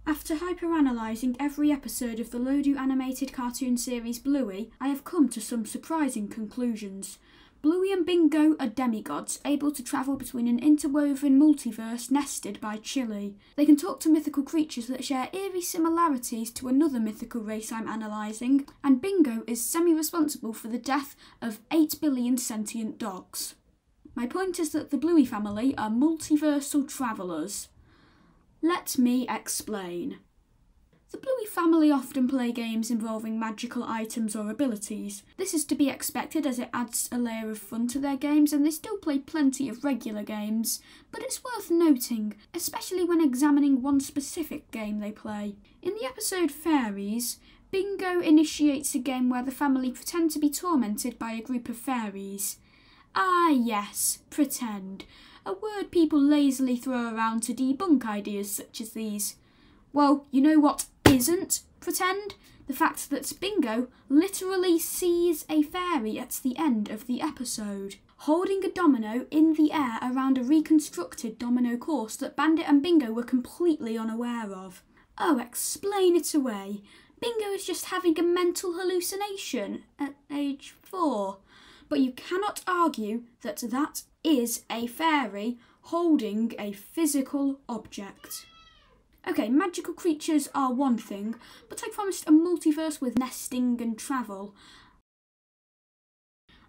After hyperanalyzing every episode of the LODU animated cartoon series Bluey, I have come to some surprising conclusions. Bluey and Bingo are demigods, able to travel between an interwoven multiverse nested by Chile. They can talk to mythical creatures that share eerie similarities to another mythical race I'm analysing, and Bingo is semi-responsible for the death of 8 billion sentient dogs. My point is that the Bluey family are multiversal travellers. Let me explain. The Bluey family often play games involving magical items or abilities. This is to be expected as it adds a layer of fun to their games, and they still play plenty of regular games, but it's worth noting, especially when examining one specific game they play. In the episode Fairies, Bingo initiates a game where the family pretend to be tormented by a group of fairies. Ah yes, pretend. A word people lazily throw around to debunk ideas such as these. Well, you know what isn't pretend? The fact that Bingo literally sees a fairy at the end of the episode, holding a domino in the air around a reconstructed domino course that Bandit and Bingo were completely unaware of. Oh, explain it away. Bingo is just having a mental hallucination at age 4. But you cannot argue that that is a fairy holding a physical object. Okay, magical creatures are one thing, but I promised a multiverse with nesting and travel.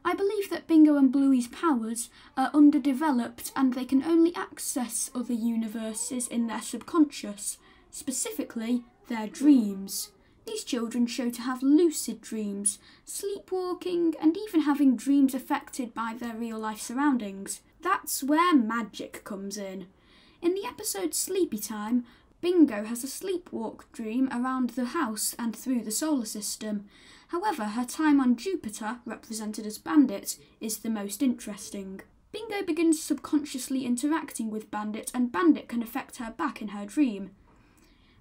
I believe that Bingo and Bluey's powers are underdeveloped and they can only access other universes in their subconscious, specifically their dreams. These children show to have lucid dreams, sleepwalking, and even having dreams affected by their real-life surroundings. That's where magic comes in. In the episode Sleepy Time, Bingo has a sleepwalk dream around the house and through the solar system. However, her time on Jupiter, represented as Bandit, is the most interesting. Bingo begins subconsciously interacting with Bandit, and Bandit can affect her back in her dream.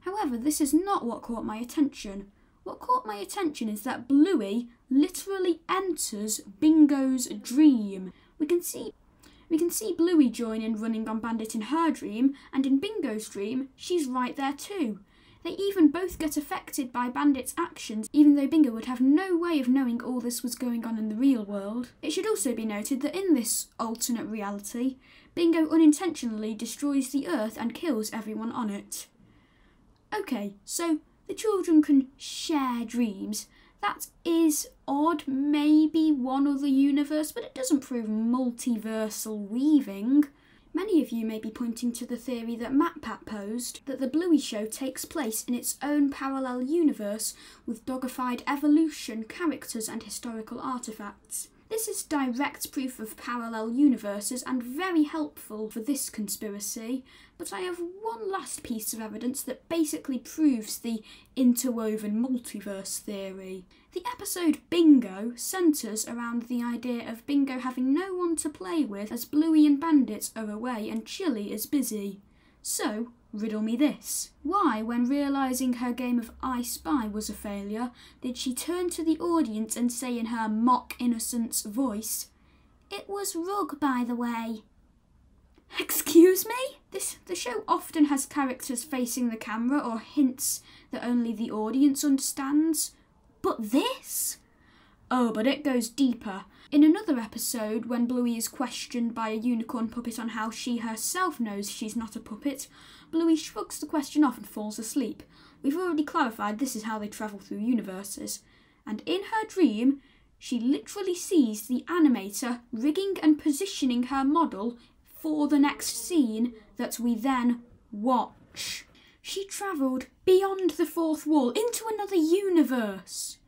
However, this is not what caught my attention. What caught my attention is that Bluey literally enters Bingo's dream. We can see Bluey join in running on Bandit in her dream, and in Bingo's dream, she's right there too. They even both get affected by Bandit's actions, even though Bingo would have no way of knowing all this was going on in the real world. It should also be noted that in this alternate reality, Bingo unintentionally destroys the Earth and kills everyone on it. Okay, so the children can share dreams. That is odd, maybe one other universe, but it doesn't prove multiversal weaving. Many of you may be pointing to the theory that MatPat posed, that the Bluey show takes place in its own parallel universe with dogified evolution, characters and historical artefacts. This is direct proof of parallel universes and very helpful for this conspiracy, but I have one last piece of evidence that basically proves the interwoven multiverse theory. The episode Bingo centres around the idea of Bingo having no one to play with as Bluey and Bandit are away and Chile is busy. So, riddle me this. Why, when realising her game of I Spy was a failure, did she turn to the audience and say in her mock innocence voice, "It was rug, by the way"? Excuse me? The show often has characters facing the camera or hints that only the audience understands. But this? Oh, but it goes deeper. In another episode, when Bluey is questioned by a unicorn puppet on how she herself knows she's not a puppet, Bluey shrugs the question off and falls asleep. We've already clarified this is how they travel through universes. And in her dream, she literally sees the animator rigging and positioning her model for the next scene that we then watch. She travelled beyond the fourth wall into another universe.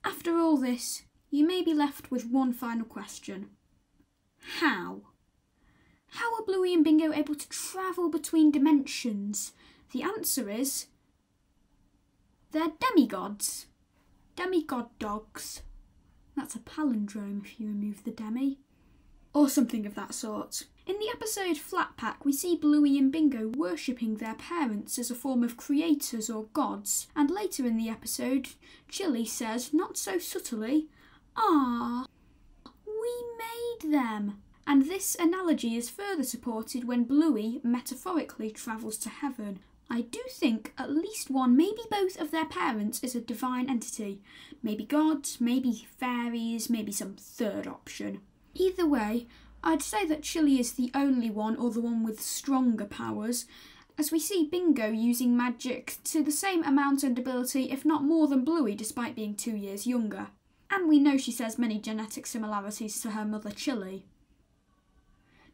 After all this, you may be left with one final question. How? How are Bluey and Bingo able to travel between dimensions? The answer is, they're demigods. Demigod dogs. That's a palindrome if you remove the demi. Or something of that sort. In the episode Flat Pack, we see Bluey and Bingo worshipping their parents as a form of creators or gods, and later in the episode, Chile says, not so subtly, "Ah, we made them." And this analogy is further supported when Bluey metaphorically travels to heaven. I do think at least one, maybe both of their parents is a divine entity. Maybe gods, maybe fairies, maybe some third option. Either way, I'd say that Chile is the only one, or the one with stronger powers, as we see Bingo using magic to the same amount and ability, if not more than Bluey, despite being 2 years younger. And we know she shares many genetic similarities to her mother Chile.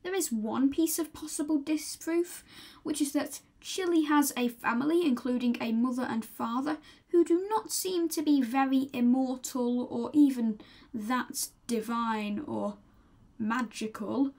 There is one piece of possible disproof, which is that Chile has a family, including a mother and father, who do not seem to be very immortal or even that divine or magical,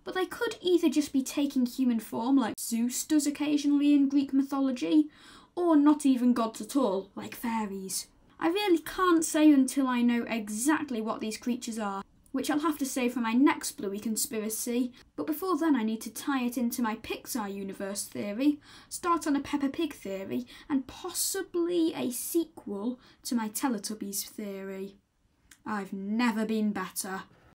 but they could either just be taking human form like Zeus does occasionally in Greek mythology, or not even gods at all, like fairies. I really can't say until I know exactly what these creatures are, which I'll have to save for my next Bluey Conspiracy, but before then I need to tie it into my Pixar universe theory, start on a Peppa Pig theory, and possibly a sequel to my Teletubbies theory. I've never been better.